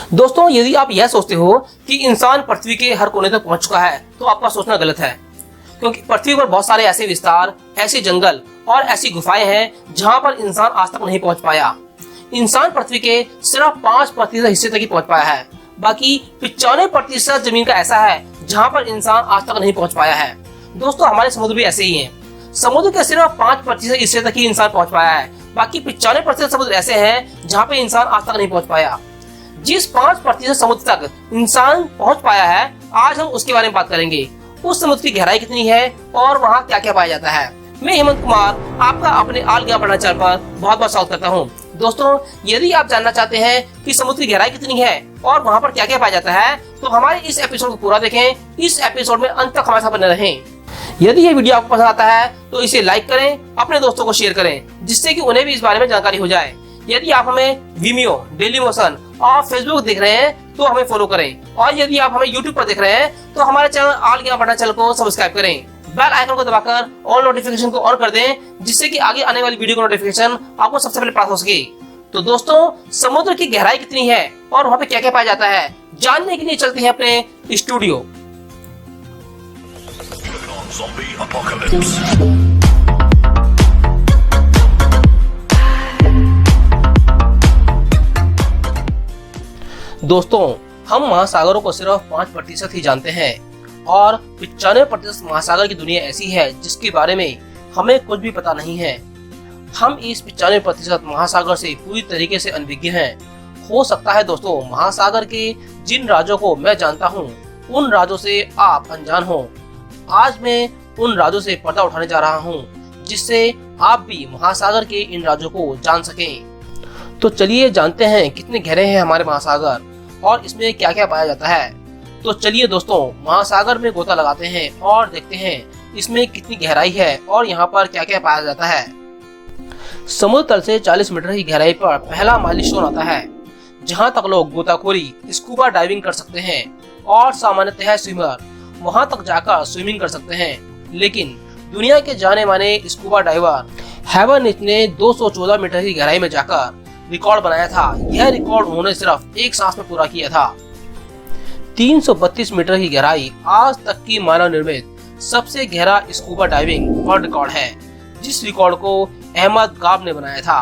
दोस्तों, यदि आप यह सोचते हो कि इंसान पृथ्वी के हर कोने तक पहुंच चुका है तो आपका सोचना गलत है, क्योंकि पृथ्वी पर बहुत सारे ऐसे विस्तार, ऐसे जंगल और ऐसी गुफाएं हैं जहां पर इंसान आज तक नहीं पहुंच पाया। इंसान पृथ्वी के सिर्फ 5% हिस्से तक ही पहुंच पाया है। बाकी 95% जमीन का ऐसा है जहां पर इंसान आज तक नहीं पहुंच पाया है। दोस्तों, हमारे समुद्र भी ऐसे ही हैं। समुद्र के सिर्फ 5% हिस्से तक ही इंसान पहुंच पाया है। बाकी 95% समुद्र ऐसे हैं जहाँ पे इंसान आज तक नहीं पहुंच पाया। जिस 5% समुद्र तक इंसान पहुंच पाया है, आज हम उसके बारे में बात करेंगे। उस समुद्र की गहराई कितनी है और वहाँ क्या क्या पाया जाता है। मैं हेमंत कुमार आपका अपने ऑल इंडिया पढ़ना चैनल पर बहुत बहुत स्वागत करता हूँ। दोस्तों, यदि आप जानना चाहते हैं कि समुद्र की गहराई कितनी है और वहाँ पर क्या क्या पाया जाता है, तो हमारे इस एपिसोड को पूरा देखें। इस एपिसोड में अंत तक हमारे साथ बने रहें। यदि ये वीडियो आपको पसंद आता है तो इसे लाइक करें, अपने दोस्तों को शेयर करें, जिससे कि उन्हें भी इस बारे में जानकारी हो जाए। यदि आप हमें वीमियो, डेली मोशन और फेसबुक देख रहे हैं तो हमें फॉलो करें, और यदि आप हमें यूट्यूब पर देख रहे हैं तो हमारे चैनल ऑल इंडिया पढ़ना चैनल को सब्सक्राइब करें। बेल आइकन को दबाकर ऑल नोटिफिकेशन को ऑन कर दें, जिससे कि आगे आने वाली वीडियो का नोटिफिकेशन आपको सबसे पहले प्राप्त हो सके। तो दोस्तों, समुद्र की गहराई कितनी है और वहाँ पे क्या क्या पाया जाता है, जानने के लिए चलते हैं अपने स्टूडियो। दोस्तों, हम महासागरों को सिर्फ 5% ही जानते हैं और 95% महासागर की दुनिया ऐसी है जिसके बारे में हमें कुछ भी पता नहीं है। हम इस 95% महासागर से पूरी तरीके से अनभिज्ञ हैं। हो सकता है दोस्तों, महासागर के जिन राज्यों को मैं जानता हूँ उन राज्यों से आप अनजान हो। आज मैं उन राज्यों से पर्दा उठाने जा रहा हूँ, जिससे आप भी महासागर के इन राज्यों को जान सकें। तो चलिए जानते हैं कितने गहरे हैं हमारे महासागर और इसमें क्या क्या पाया जाता है। तो चलिए दोस्तों, महासागर में गोता लगाते हैं और देखते हैं इसमें कितनी गहराई है और यहाँ पर क्या क्या पाया जाता है। समुद्र तल से 40 मीटर की गहराई पर पहला माइलस्टोन आता है, जहाँ तक लोग गोताखोरी, स्कूबा डाइविंग कर सकते हैं और सामान्यतः स्विमर वहाँ तक जाकर स्विमिंग कर सकते हैं। लेकिन दुनिया के जाने माने स्कूबा डाइवर हेवन निच ने 214 मीटर की गहराई में जाकर रिकॉर्ड बनाया था। यह रिकॉर्ड उन्होंने सिर्फ एक सांस में पूरा किया था। 332 मीटर की गहराई आज तक की मानव निर्मित सबसे गहरा स्कूबा डाइविंग वर्ल्ड रिकॉर्ड है, जिस रिकॉर्ड को अहमद गाब ने बनाया था।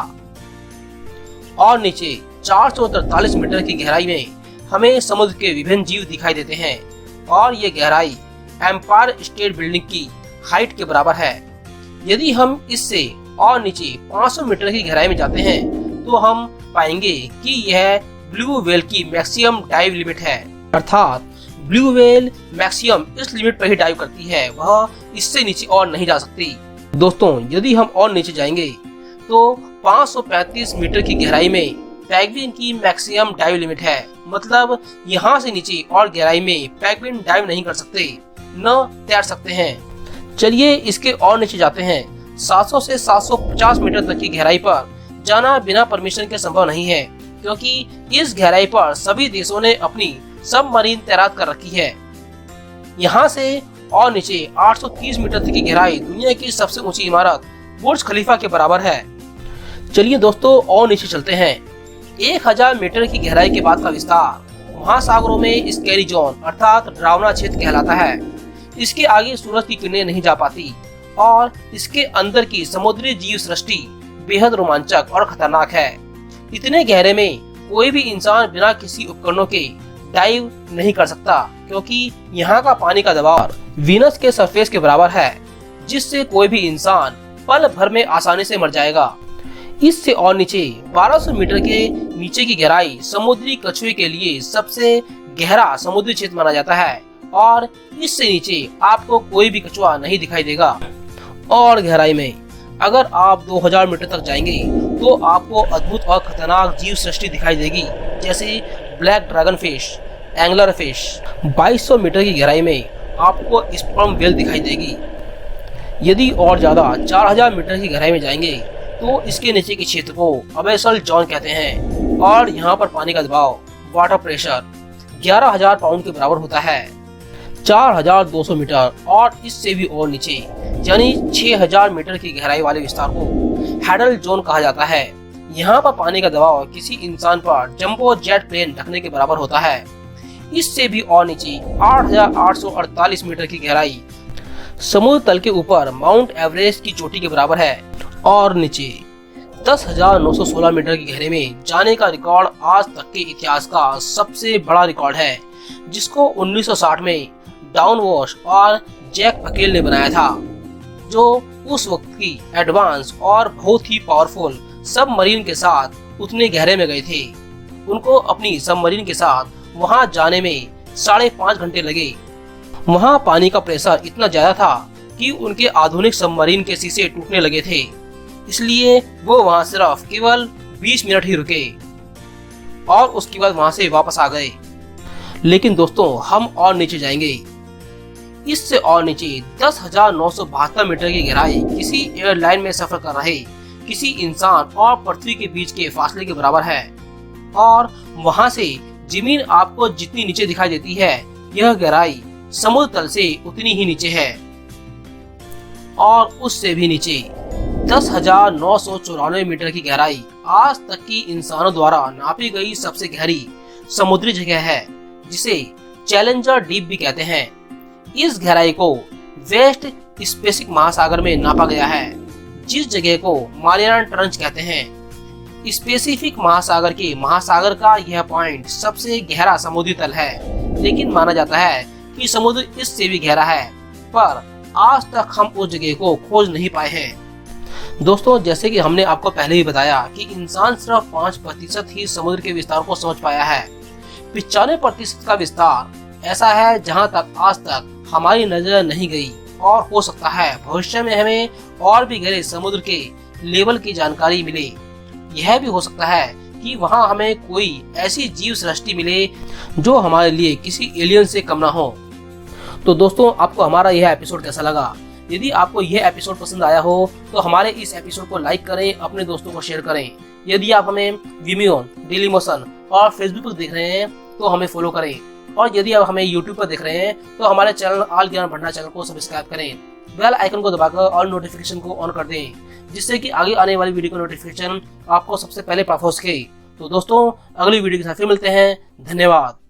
और नीचे 443 मीटर की गहराई में हमें समुद्र के विभिन्न जीव दिखाई देते हैं और ये गहराई एम्पायर स्टेट बिल्डिंग की हाइट के बराबर है। यदि हम इससे और नीचे 500 मीटर की गहराई में जाते हैं तो हम पाएंगे कि यह ब्लू व्हेल की मैक्सिमम डाइव लिमिट है, अर्थात ब्लू व्हेल मैक्सिमम इस लिमिट पर ही डाइव करती है, वह इससे नीचे और नहीं जा सकती। दोस्तों, यदि हम और नीचे जाएंगे तो 535 मीटर की गहराई में पेंगुइन की मैक्सिमम डाइव लिमिट है। मतलब यहाँ से नीचे और गहराई में पेंगुइन डाइव नहीं कर सकते, न तैर सकते हैं। चलिए इसके और नीचे जाते हैं। 700 से 750 मीटर तक की गहराई पर जाना बिना परमिशन के संभव नहीं है, क्योंकि इस गहराई पर सभी देशों ने अपनी सबमरीन तैनात कर रखी है। यहाँ से और नीचे 830 मीटर तक की गहराई दुनिया की सबसे ऊंची इमारत बुर्ज खलीफा के बराबर है। चलिए दोस्तों, और नीचे चलते हैं। 1000 मीटर की गहराई के बाद का विस्तार महासागरों में स्कैरी जोन अर्थात डरावना क्षेत्र कहलाता है। इसके आगे सूरज की किरणें नहीं जा पाती और इसके अंदर की समुद्री जीव सृष्टि बेहद रोमांचक और खतरनाक है। इतने गहरे में कोई भी इंसान बिना किसी उपकरणों के डाइव नहीं कर सकता, क्योंकि यहाँ का पानी का दबाव वीनस के सरफेस के बराबर है, जिससे कोई भी इंसान पल भर में आसानी से मर जाएगा। इससे और नीचे 1200 मीटर के नीचे की गहराई समुद्री कछुए के लिए सबसे गहरा समुद्री क्षेत्र माना जाता है और इससे नीचे आपको कोई भी कछुआ नहीं दिखाई देगा। और गहराई में अगर आप 2000 मीटर तक जाएंगे तो आपको अद्भुत और खतरनाक जीव सृष्टि दिखाई देगी, जैसे black dragon fish, angler fish. 2200 metre की गहराई में आपको स्पर्म व्हेल दिखाई देगी। यदि और ज्यादा 4000 मीटर की गहराई में जाएंगे तो इसके नीचे के क्षेत्र को अबैसल जोन कहते हैं और यहाँ पर पानी का दबाव वाटर प्रेशर 11000 पाउंड के बराबर होता है। 4200 मीटर और इससे भी और नीचे यानी 6000 मीटर की गहराई वाले विस्तार को हैडल जोन कहा जाता है। यहाँ पर पानी का दबाव किसी इंसान पर जंबो जेट प्लेन ढकने के बराबर होता है। इससे भी और नीचे 8,848 मीटर की गहराई समुद्र तल के ऊपर माउंट एवरेस्ट की चोटी के बराबर है और नीचे 10,916 मीटर की गहरे में जाने का रिकॉर्ड आज तक के इतिहास का सबसे बड़ा रिकॉर्ड है, जिसको 1960 में डाउन वॉश और जैक पकेल ने बनाया था, जो उस वक्त की एडवांस और बहुत ही पावरफुल सबमरीन के साथ उतने गहरे में गए थे। उनको अपनी सबमरीन के साथ वहां जाने में 5.5 घंटे लगे। वहां पानी का प्रेशर इतना ज्यादा था कि उनके आधुनिक सबमरीन के शीशे टूटने लगे थे, इसलिए वो वहां सिर्फ केवल 20 मिनट ही रुके और उसके बाद वहां से वापस आ गए। लेकिन दोस्तों, हम और नीचे जाएंगे। इससे और नीचे 10,972 मीटर की गहराई किसी एयरलाइन में सफर कर रहे किसी इंसान और पृथ्वी के बीच के फासले के बराबर है और वहां से जमीन आपको जितनी नीचे दिखाई देती है, यह गहराई समुद्र तल से उतनी ही नीचे है और उससे भी नीचे 10,994 मीटर की गहराई आज तक की इंसानों द्वारा नापी गई सबसे गहरी समुद्री जगह है, जिसे चैलेंजर डीप भी कहते हैं। इस गहराई को वेस्ट पैसिफिक महासागर में नापा गया है, जिस जगह को मारियाना ट्रंच कहते हैं। पैसिफिक महासागर का यह पॉइंट सबसे गहरा समुद्री तल है, लेकिन माना जाता है कि समुद्र इससे भी गहरा है, पर आज तक हम उस जगह को खोज नहीं पाए हैं। दोस्तों, जैसे कि हमने आपको पहले ही बताया कि इंसान सिर्फ 5% ही समुद्र के विस्तार को समझ पाया है। 95% का विस्तार ऐसा है जहां तक आज तक हमारी नजर नहीं गई और हो सकता है भविष्य में हमें और भी गहरे समुद्र के लेवल की जानकारी मिले। यह भी हो सकता है कि वहां हमें कोई ऐसी जीव सृष्टि मिले जो हमारे लिए किसी एलियन से कम ना हो। तो दोस्तों, आपको हमारा यह एपिसोड कैसा लगा? यदि आपको यह एपिसोड पसंद आया हो तो हमारे इस एपिसोड को लाइक करें, अपने दोस्तों को शेयर करें। यदि आप हमें विमियो, डेली मोशन और फेसबुक पर देख रहे हैं तो हमें फॉलो करें, और यदि आप हमें यूट्यूब पर देख रहे हैं तो हमारे चैनल ऑल ज्ञान भंडार चैनल को सब्सक्राइब करें, बेल आइकन को दबाकर और नोटिफिकेशन को ऑन कर दें, जिससे कि आगे आने वाली वीडियो का नोटिफिकेशन आपको सबसे पहले प्राप्त हो सके। तो दोस्तों, अगली वीडियो के साथ फिर मिलते हैं। धन्यवाद।